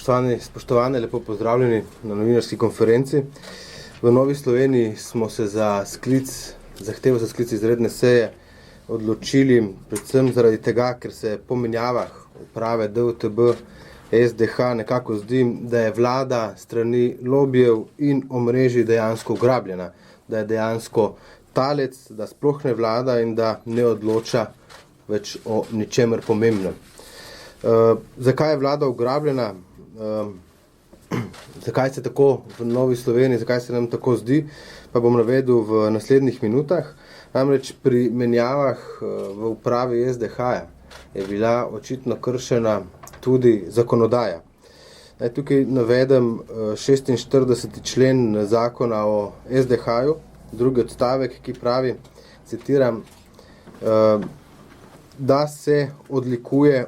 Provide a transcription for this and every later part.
Spoštovane, lepo pozdravljeni na novinarski konferenci. V Novi Sloveniji smo se za zahtevo za sklic izredne seje odločili predvsem zaradi tega, ker se po menjavah uprave DUTB, SDH nekako zdi, da je vlada strani lobijev in omrežij dejansko ugrabljena, da je dejansko talec, da sploh ne vlada in da ne odloča več o ničemer pomembnem. Zakaj je vlada ugrabljena? Zakaj se tako v Novi Sloveniji, zakaj se nam tako zdi, pa bom navedel v naslednjih minutah. Namreč pri menjavah v upravi SDH-ja je bila očitno kršena tudi zakonodaja. Tukaj navedem 46. člen zakona o SDH-ju, drugi odstavek, ki pravi, citiram, da se odlikuje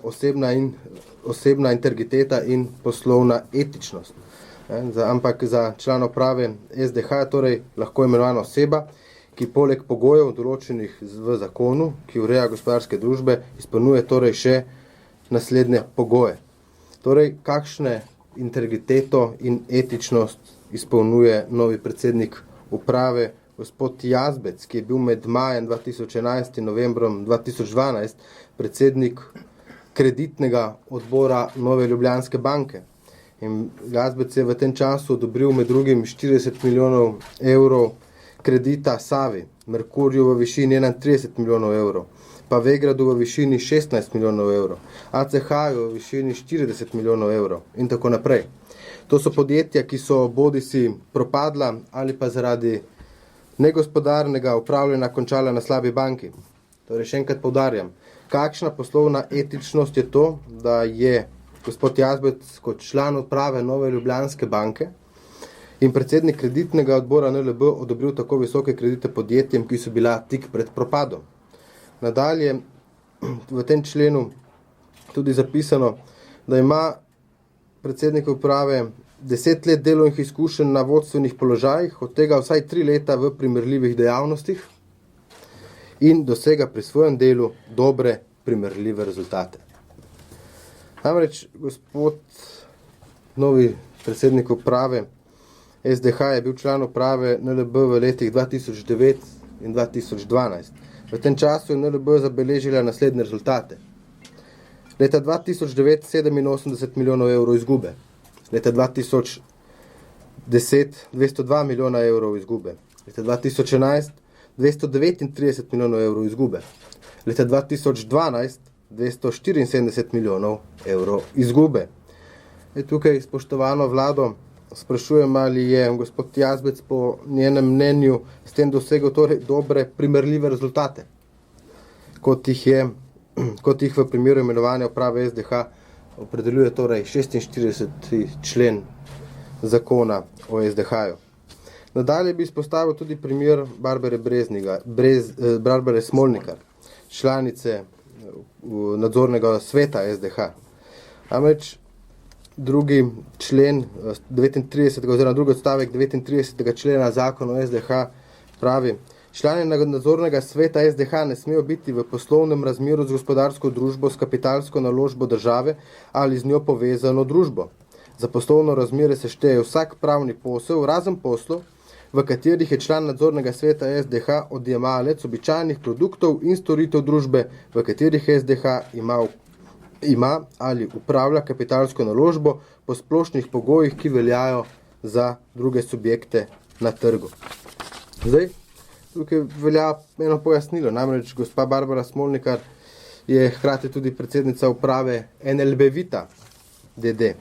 osebna integriteta in poslovna etičnost. Ampak za člana uprave SDH torej lahko imenovana oseba, ki poleg pogojev določenih v zakonu, ki ureja gospodarske družbe, izpolnjuje torej še naslednje pogoje. Torej, kakšne integriteto in etičnost izpolnjuje novi predsednik uprave, gospod Jazbec, ki je bil med majem 2011 in novembrom 2012 predsednik kreditnega odbora Nove Ljubljanske banke. In Jazbec je v tem času odobril med drugim 40 milijonov evrov kredita Savi, Merkurju v višini 31 milijonov evrov, pa Vegradu v višini 16 milijonov evrov, ACH-ju v višini 40 milijonov evrov in tako naprej. To so podjetja, ki so bodisi propadla ali pa zaradi negospodarnega upravljanja končala na slabi banki. Torej, še enkrat poudarjam, kakšna poslovna etičnost je to, da je gospod Jazbec kot član uprave Nove Ljubljanske banke in predsednik kreditnega odbora NLB odobril tako visoke kredite podjetjem, ki so bila tik pred propadom. Nadalje, v tem členu tudi zapisano, da ima predsednik uprave 10 let delovnih izkušenj na vodstvenih položajih, od tega vsaj 3 leta v primerljivih dejavnostih in dosega pri svojem delu dobre primerljive rezultate. Namreč gospod novi predsednik uprave SDH je bil član uprave NLB v letih 2009 in 2012. V tem času je NLB zabeležila naslednje rezultate. Leta 2009 87 milijonov evrov izgube. Leta 2010 202 milijona evrov izgube. Leta 2011 239 milijonov evrov izgube. Leta 2012 274 milijonov evrov izgube. Tukaj spoštovano vlado sprašujem, ali je gospod Jazbec po njenem mnenju s tem dosegel torej dobre primerljive rezultate, kot jih v primeru imenovanja uprave SDH opredeljuje torej 46. člen zakona o SDH-ju. Nadalje bi izpostavil tudi primer Barbare Smolnikar, članice nadzornega sveta SDH. Namreč drugi člen 39. oziroma drugi odstavek 39. člena zakona o SDH pravi, člani nadzornega sveta SDH ne smejo biti v poslovnem razmerju z gospodarsko družbo, s kapitalsko naložbo države ali z njo povezano družbo. Za poslovno razmerje se šteje vsak pravni posel, razen poslov, v katerih je član nadzornega sveta SDH odjemalec običajnih produktov in storitev družbe, v katerih SDH ima ali upravlja kapitalsko naložbo po splošnih pogojih, ki veljajo za druge subjekte na trgu. Zdaj, tukaj velja eno pojasnilo, namreč gospa Barbara Smolnikar je hkrati tudi predsednica uprave NLB Vita DD,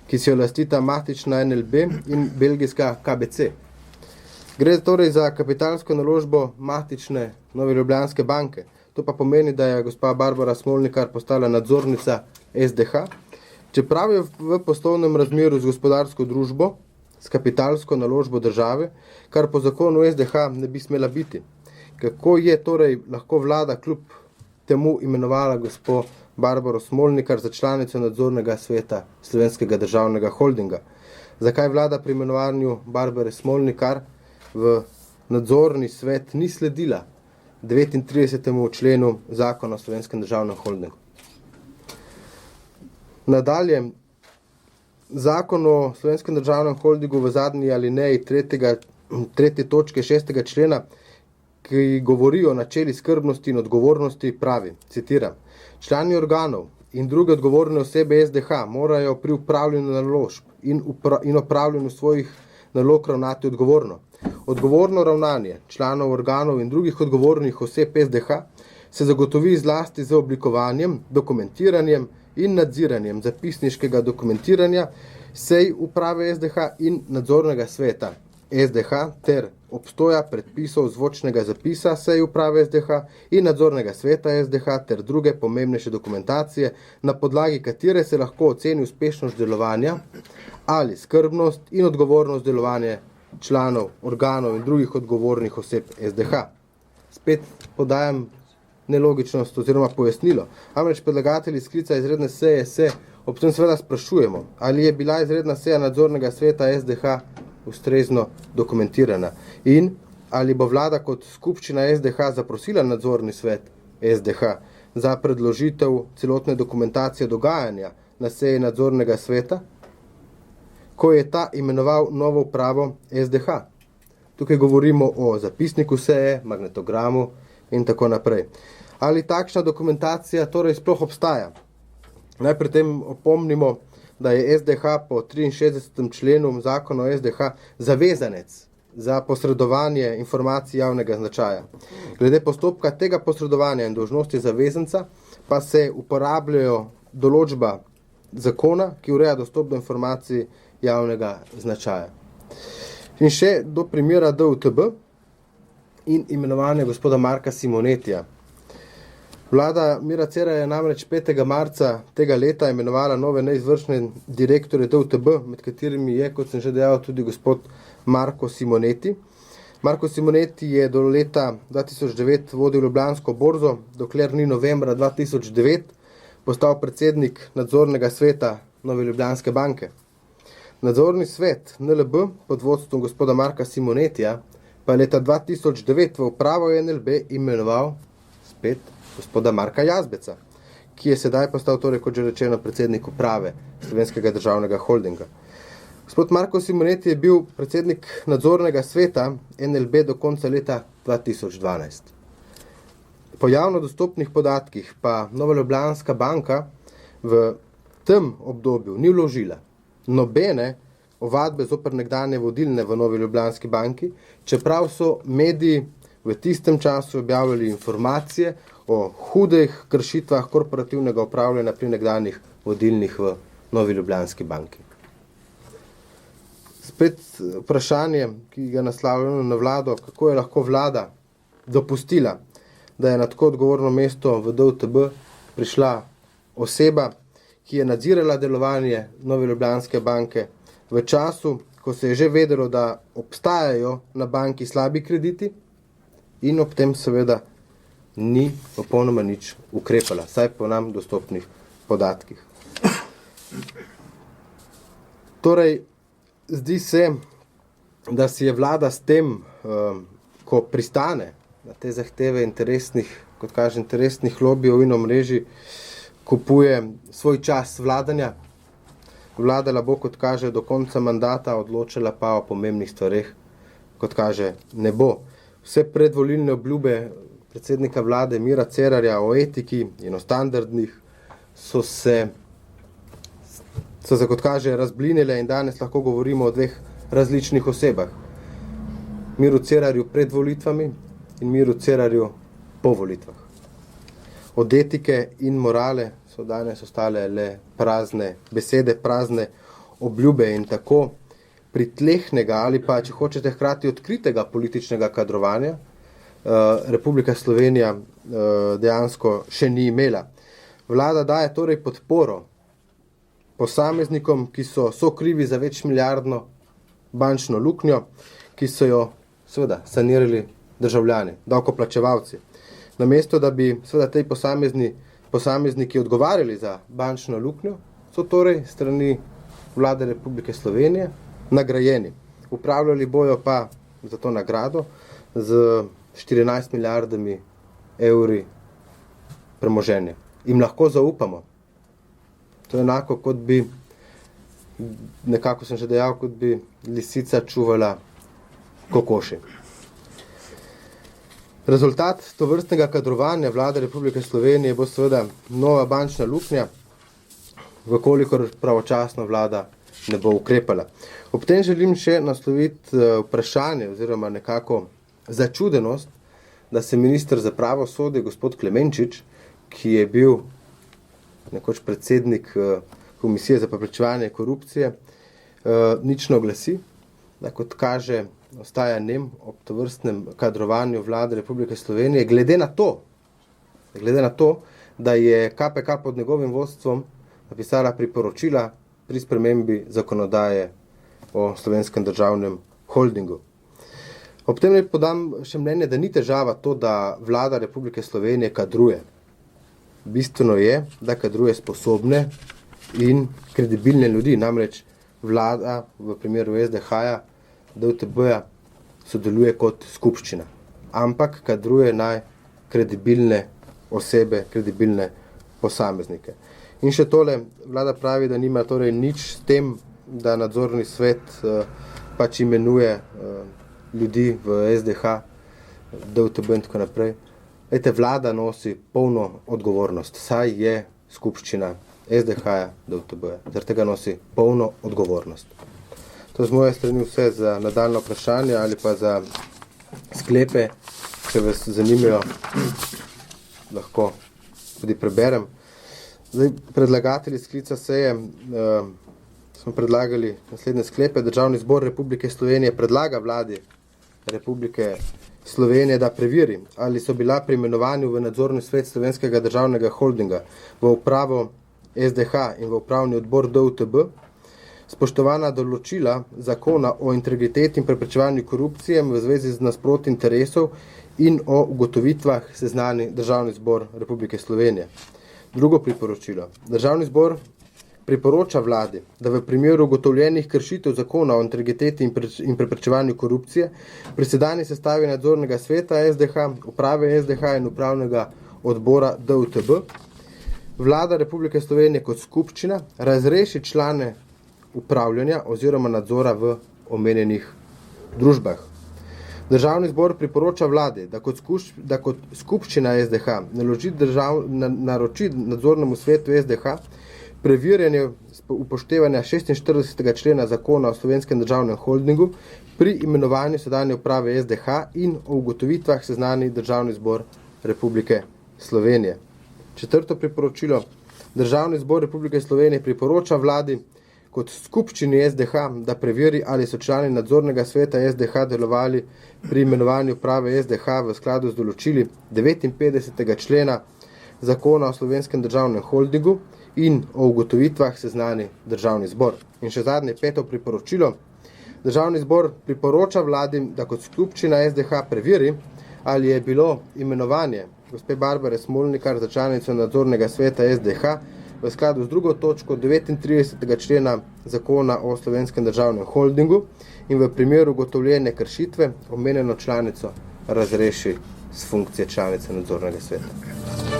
ki si jo lastita matična NLB in belgijska KBC. Gre torej za kapitalsko naložbo matične Nove Ljubljanske banke. To pa pomeni, da je gospa Barbara Smolnikar postala nadzornica SDH, čeprav je v poslovnem razmerju z gospodarsko družbo, s kapitalsko naložbo države, kar po zakonu SDH ne bi smela biti. Kako je torej lahko vlada kljub temu imenovala gospo Barbaro Smolnikar za članico nadzornega sveta Slovenskega državnega holdinga? Zakaj vlada pri imenovanju Barbare Smolnikar v nadzorni svet ni sledila 39. členu zakona o Slovenskem državnem holdingu? Nadalje, Zakon o Slovenskem državnem holdingu v zadnji alineji 3. točke 6. člena, ki govori o načeli skrbnosti in odgovornosti, pravi, citiram, člani organov in druge odgovorne osebe SDH morajo pri upravljanju naložb in opravljanju svojih nalog ravnati odgovorno. Odgovorno ravnanje članov organov in drugih odgovornih oseb SDH se zagotovi zlasti z oblikovanjem, dokumentiranjem in nadziranjem zapisniškega dokumentiranja sej uprave SDH in nadzornega sveta SDH ter obstoja predpisov zvočnega zapisa sej uprave SDH in nadzornega sveta SDH ter druge pomembnejše dokumentacije, na podlagi katere se lahko oceni uspešnost delovanja ali skrbnost in odgovornost delovanja članov organov in drugih odgovornih oseb SDH. Spet podajam nelogičnost oziroma pojasnilo. Namreč predlagatelji sklica izredne seje se ob tem seveda sprašujemo, ali je bila izredna seja nadzornega sveta SDH ustrezno dokumentirana in ali bo vlada kot skupščina SDH zaprosila nadzorni svet SDH za predložitev celotne dokumentacije dogajanja na seji nadzornega sveta, ko je ta imenoval novo upravo SDH. Tukaj govorimo o zapisniku seje, magnetogramu in tako naprej. Ali takšna dokumentacija torej sploh obstaja? Naj pri tem opomnimo, da je SDH po 63. členu zakona o SDH zavezanec za posredovanje informacij javnega značaja. Glede postopka tega posredovanja in dolžnosti zavezanca pa se uporabljajo določba zakona, ki ureja dostop do informacij javnega značaja. In še do primera DUTB in imenovanja gospoda Marka Simonetija. Vlada Mira Cerarja je namreč 5. marca tega leta imenovala nove neizvršne direktorje DUTB, med katerimi je, kot sem že dejal, tudi gospod Marko Simoneti. Marko Simoneti je do leta 2009 vodil Ljubljansko borzo, dokler ni novembra 2009 postal predsednik nadzornega sveta Nove Ljubljanske banke. Nadzorni svet NLB pod vodstvom gospoda Marka Simonetija pa je leta 2009 v upravo NLB imenoval spet gospoda Marka Jazbeca, ki je sedaj postal torej, kot že rečeno, predsednik uprave Slovenskega državnega holdinga. Gospod Marko Simoneti je bil predsednik nadzornega sveta NLB do konca leta 2012. Po javno dostopnih podatkih pa Nova Ljubljanska banka v tem obdobju ni vložila nobene ovadbe zoper nekdanje vodilne v Novi Ljubljanski banki, čeprav so mediji v tistem času objavljali informacije o hudih kršitvah korporativnega upravljanja pri nekdanjih vodilnih v Novi Ljubljanski banki. Spet vprašanje, ki ga naslavljamo na vlado, kako je lahko vlada dopustila, da je na tako odgovorno mesto v DUTB prišla oseba, ki je nadzirala delovanje Nove Ljubljanske banke v času, ko se je že vedelo, da obstajajo na banki slabi krediti in ob tem seveda ni popolnoma nič ukrepala, saj po nam dostopnih podatkih. Torej, zdi se, da si je vlada s tem, ko pristane na te zahteve interesnih, kot kaže, interesnih lobijev in omrežij, kupuje svoj čas vladanja. Vladala bo, kot kaže, do konca mandata, odločila pa o pomembnih stvareh, kot kaže, ne bo. Vse predvolilne obljube predsednika vlade Mira Cerarja o etiki in o standardnih so se, kot kaže, razblinile in danes lahko govorimo o dveh različnih osebah. Miru Cerarju pred volitvami in Miru Cerarju po volitvah. Od etike in morale so danes ostale le prazne besede, prazne obljube in tako pritlehnega ali pa, če hočete, hkrati odkritega političnega kadrovanja Republika Slovenija dejansko še ni imela. Vlada daje torej podporo posameznikom, ki so sokrivi za večmilijardno bančno luknjo, ki so jo seveda sanirali državljani, davkoplačevalci. Namesto da bi seveda tej posamezniki odgovarjali za bančno luknjo, so torej strani vlade Republike Slovenije nagrajeni. Upravljali bojo pa za to nagrado z 14 milijardami evri premoženja. Im lahko zaupamo. To je enako, kot bi nekako sem že dejal, kot bi lisica čuvala kokoši. Rezultat tovrstnega kadrovanja vlade Republike Slovenije bo seveda nova bančna luknja, vkolikor pravočasno vlada ne bo ukrepala. Ob tem želim še nasloviti vprašanje oziroma nekako začudenost, da se minister za pravosodje, gospod Klemenčič, ki je bil nekoč predsednik Komisije za preprečevanje korupcije, nič ne oglasi, da kot kaže, ostaja nem ob tovrstnem kadrovanju vlade Republike Slovenije, glede na to, da je KPK pod njegovim vodstvom napisala priporočila pri spremembi zakonodaje o Slovenskem državnem holdingu. Ob tem naj podam še mnenje, da ni težava to, da vlada Republike Slovenije kadruje. Bistveno je, da kadruje sposobne in kredibilne ljudi, namreč vlada v primeru SDH-ja, DUTB-ja sodeluje kot skupščina, ampak kadruje naj kredibilne osebe, kredibilne posameznike. In še tole, vlada pravi, da nima torej nič s tem, da nadzorni svet pač imenuje ljudi v SDH, DUTB in tako naprej. Lejte, vlada nosi polno odgovornost, saj je skupščina SDH-ja, DUTB-ja. Zaradi tega nosi polno odgovornost. To z moje strani vse za nadaljno vprašanje ali pa za sklepe, če vas zanimajo, lahko tudi preberem. Zdaj, predlagatelji sklica seje smo predlagali naslednje sklepe. Državni zbor Republike Slovenije predlaga vladi Republike Slovenije, da preveri, ali so bila pri imenovanju v nadzorni svet Slovenskega državnega holdinga v upravo SDH in v upravni odbor DUTB spoštovana določila zakona o integriteti in preprečevanju korupcije v zvezi z nasprotji interesov in o ugotovitvah seznani Državni zbor Republike Slovenije. Drugo priporočilo. Državni zbor priporoča vladi, da v primeru ugotovljenih kršitev zakona o integriteti in preprečevanju korupcije pri sedanji sestavi nadzornega sveta SDH, uprave SDH in upravnega odbora DUTB vlada Republike Slovenije kot skupščina razreši člane upravljanja oziroma nadzora v omenjenih družbah. Državni zbor priporoča vladi, da kot skupščina SDH naroči nadzornemu svetu SDH preverjanje upoštevanja 46. člena zakona o Slovenskem državnem holdingu pri imenovanju sedanje uprave SDH in o ugotovitvah seznani Državni zbor Republike Slovenije. Četrto priporočilo. Državni zbor Republike Slovenije priporoča vladi kot skupščini SDH, da preveri, ali so člani nadzornega sveta SDH delovali pri imenovanju uprave SDH v skladu z določili 59. člena zakona o Slovenskem državnem holdingu in o ugotovitvah seznani Državni zbor. In še zadnje, peto priporočilo. Državni zbor priporoča vladi, da kot skupščina SDH preveri, ali je bilo imenovanje gospe Barbare Smolnikar za članico nadzornega sveta SDH v skladu z drugo točko 39. člena zakona o Slovenskem državnem holdingu in v primeru ugotovljene kršitve omenjeno članico razreši z funkcije članice nadzornega sveta.